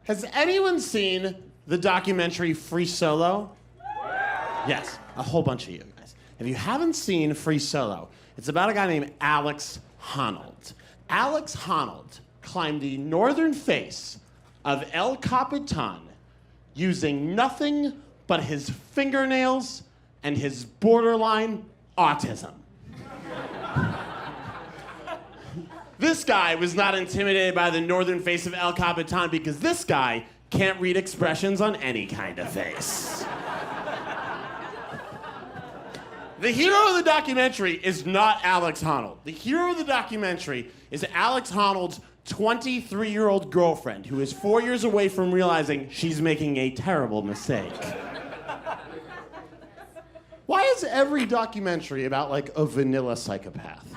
Has anyone seen the documentary Free Solo? Yes, a whole bunch of you guys. If you haven't seen Free Solo, it's about a guy named Alex Honnold. Alex Honnold climbed the northern face of El Capitan using nothing but his fingernails and his borderline autism. This guy was not intimidated by the northern face of El Capitan because this guy can't read expressions on any kind of face. The hero of the documentary is not Alex Honnold. The hero of the documentary is Alex Honnold's 23-year-old girlfriend, who is 4 years away from realizing she's making a terrible mistake. Why is every documentary about, like, a vanilla psychopath?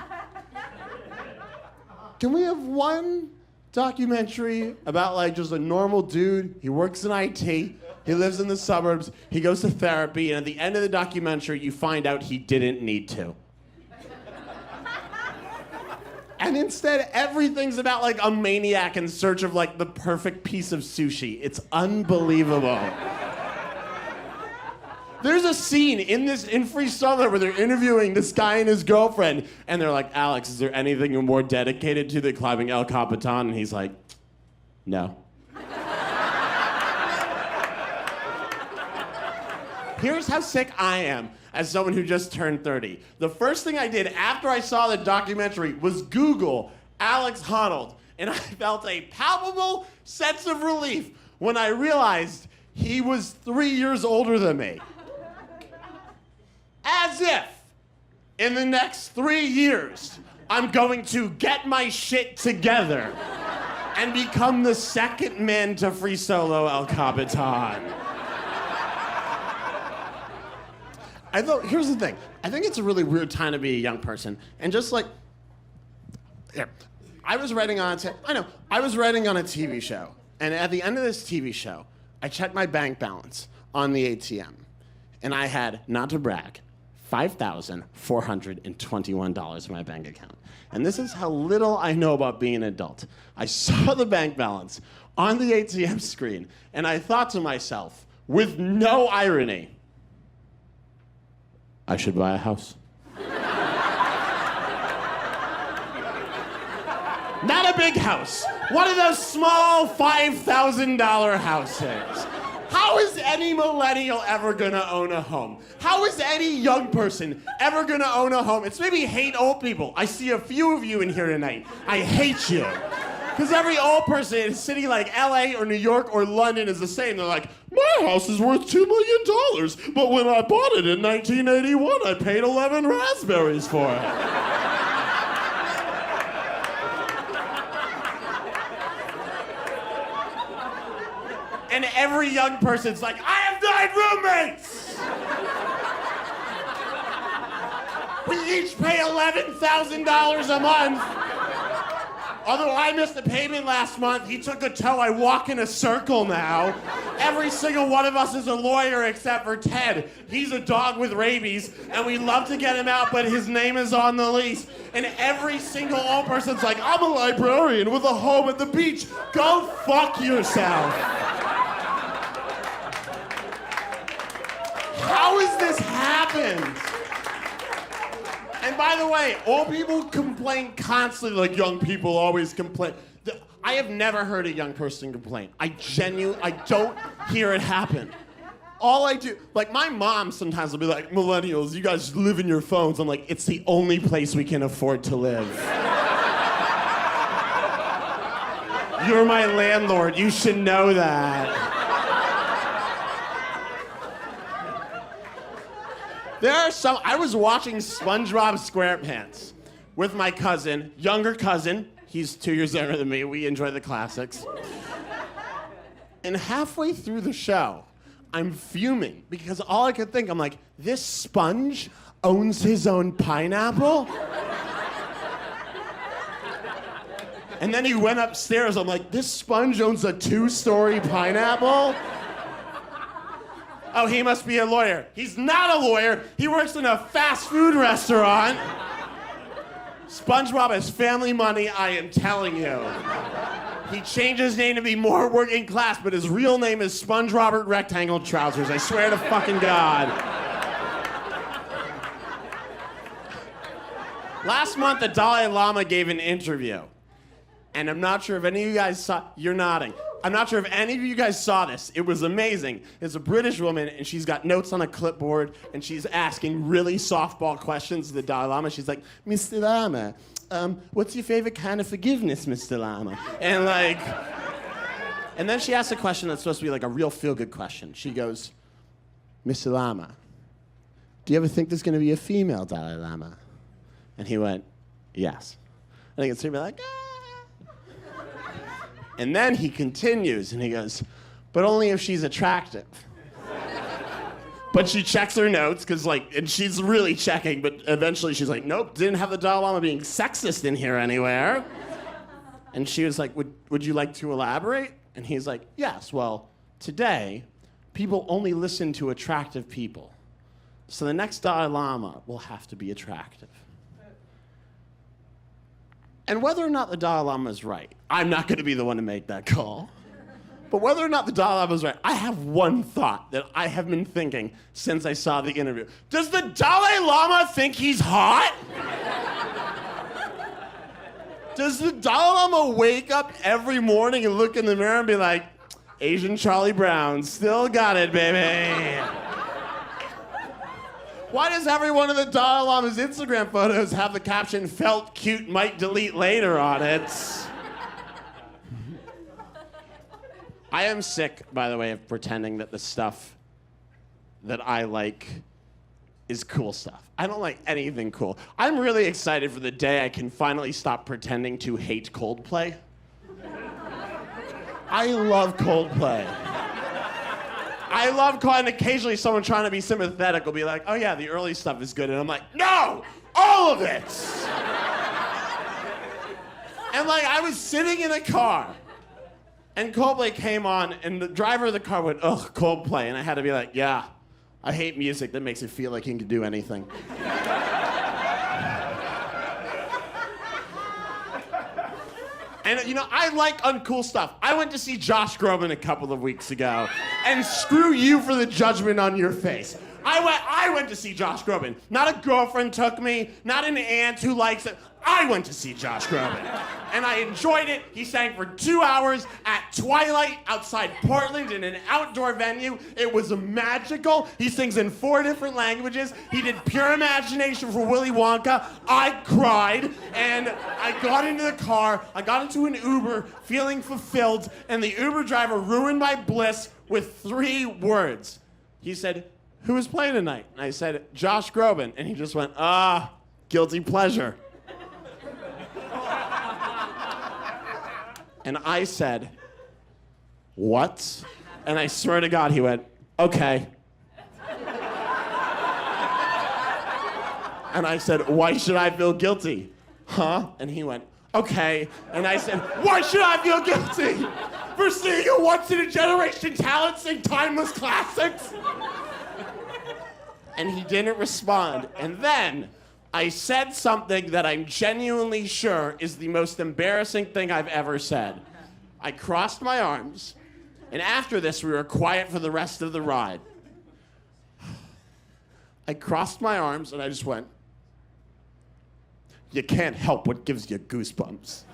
Can we have one documentary about, like, just a normal dude? He works in IT, he lives in the suburbs, he goes to therapy, and at the end of the documentary, you find out he didn't need to. And instead, everything's about, like, a maniac in search of, like, the perfect piece of sushi. It's unbelievable. There's a scene in Free Solo where they're interviewing this guy and his girlfriend, and they're like, Alex, is there anything you're more dedicated to than climbing El Capitan? And he's like, no. Here's how sick I am as someone who just turned 30. The first thing I did after I saw the documentary was Google Alex Honnold, and I felt a palpable sense of relief when I realized he was 3 years older than me. As if, in the next 3 years, I'm going to get my shit together and become the second man to Free Solo El Capitan. Here's the thing. I think it's a really weird time to be a young person. And just like, yeah, I was writing on a TV show. And at the end of this TV show, I checked my bank balance on the ATM. And I had, not to brag, $5,421 in my bank account. And this is how little I know about being an adult. I saw the bank balance on the ATM screen, and I thought to myself, with no irony, I should buy a house. Not a big house. One of those small $5,000 houses. How is any millennial ever gonna own a home? How is any young person ever gonna own a home? It's maybe hate old people. I see a few of you in here tonight. I hate you. Because every old person in a city like LA or New York or London is the same. They're like, my house is worth $2 million, but when I bought it in 1981, I paid 11 raspberries for it. And every young person's like, I have 9 roommates! We each pay $11,000 a month. Although I missed a payment last month, he took a tow, I walk in a circle now. Every single one of us is a lawyer except for Ted. He's a dog with rabies, and we'd love to get him out, but his name is on the lease. And every single old person's like, I'm a librarian with a home at the beach. Go fuck yourself. How has this happened? And by the way, old people complain constantly, like young people always complain. I have never heard a young person complain. I don't hear it happen. All I do, like my mom sometimes will be like, millennials, you guys live in your phones. I'm like, it's the only place we can afford to live. You're my landlord, you should know that. I was watching SpongeBob SquarePants with my cousin, younger cousin. He's 2 years younger than me. We enjoy the classics. And halfway through the show, I'm fuming because all I could think, I'm like, this sponge owns his own pineapple? And then he went upstairs. I'm like, this sponge owns a 2-story pineapple? Oh, he must be a lawyer. He's not a lawyer. He works in a fast food restaurant. SpongeBob has family money, I am telling you. He changed his name to be more working class, but his real name is Sponge Robert Rectangle Trousers. I swear to fucking God. Last month, the Dalai Lama gave an interview. And I'm not sure if any of you guys saw, you're nodding. I'm not sure if any of you guys saw this. It was amazing. It's a British woman, and she's got notes on a clipboard, and she's asking really softball questions to the Dalai Lama. She's like, Mr. Lama, what's your favorite kind of forgiveness, Mr. Lama? And then she asks a question that's supposed to be like a real feel-good question. She goes, Mr. Lama, do you ever think there's going to be a female Dalai Lama? And he went, yes. And I can see me like, ah. And then he continues, and he goes, but only if she's attractive. But she checks her notes, and she's really checking, but eventually she's like, nope, didn't have the Dalai Lama being sexist in here anywhere. And she was like, would you like to elaborate? And he's like, yes, well, today, people only listen to attractive people. So the next Dalai Lama will have to be attractive. And whether or not the Dalai Lama is right, I'm not going to be the one to make that call. But whether or not the Dalai Lama is right, I have one thought that I have been thinking since I saw the interview. Does the Dalai Lama think he's hot? Does the Dalai Lama wake up every morning and look in the mirror and be like, Asian Charlie Brown, still got it, baby? Why does every one of the Dalai Lama's Instagram photos have the caption, felt cute, might delete later on it? I am sick, by the way, of pretending that the stuff that I like is cool stuff. I don't like anything cool. I'm really excited for the day I can finally stop pretending to hate Coldplay. I love Coldplay. I love calling occasionally someone trying to be sympathetic will be like, oh yeah, the early stuff is good. And I'm like, no, all of it. And I was sitting in a car and Coldplay came on and the driver of the car went, ugh, Coldplay. And I had to be like, yeah, I hate music that makes it feel like he can do anything. And, I like uncool stuff. I went to see Josh Groban a couple of weeks ago, and screw you for the judgment on your face. I went to see Josh Groban. Not a girlfriend took me, not an aunt who likes it. I went to see Josh Groban. And I enjoyed it. He sang for 2 hours at twilight outside Portland in an outdoor venue. It was magical. He sings in 4 different languages. He did Pure Imagination for Willy Wonka. I cried. And I got into the car. I got into an Uber feeling fulfilled. And the Uber driver ruined my bliss with 3 words. He said, who is playing tonight? And I said, Josh Groban. And he just went, guilty pleasure. And I said, what? And I swear to God, he went, okay. And I said, why should I feel guilty? Huh? And he went, okay. And I said, why should I feel guilty? For seeing a once-in-a-generation talent sing timeless classics? And he didn't respond. And then I said something that I'm genuinely sure is the most embarrassing thing I've ever said. I crossed my arms, and after this, we were quiet for the rest of the ride. I crossed my arms, and I just went, you can't help what gives you goosebumps.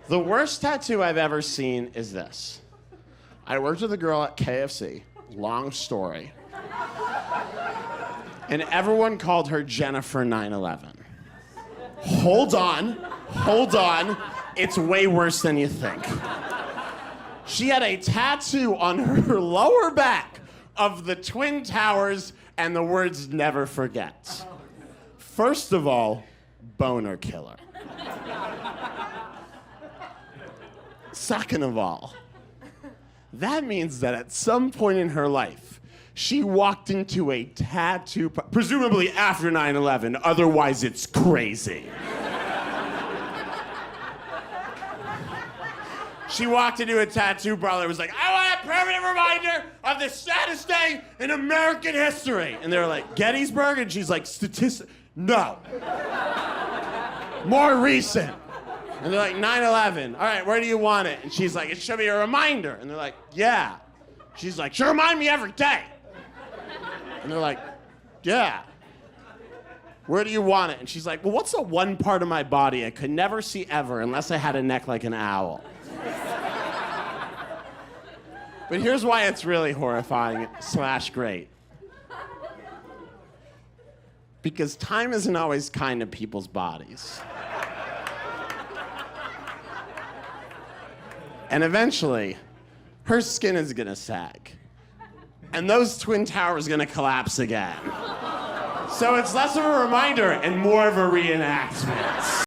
The worst tattoo I've ever seen is this. I worked with a girl at KFC. Long story. And everyone called her Jennifer 9/11. Hold on. It's way worse than you think. She had a tattoo on her lower back of the Twin Towers and the words never forget. First of all, boner killer. Second of all, that means that at some point in her life, she walked into a tattoo, presumably after 9/11, otherwise it's crazy. She walked into a tattoo parlor and was like, I want a permanent reminder of the saddest day in American history. And they were like, Gettysburg? And she's like, No. More recent. And they're like, 9/11. All right, where do you want it? And she's like, it should be a reminder. And they're like, yeah. She's like, should remind me every day. And they're like, yeah. Where do you want it? And she's like, well, what's the one part of my body I could never see ever unless I had a neck like an owl? But here's why it's really horrifying / great. Because time isn't always kind to people's bodies. And eventually, her skin is gonna sag. And those twin towers gonna collapse again. So it's less of a reminder and more of a reenactment.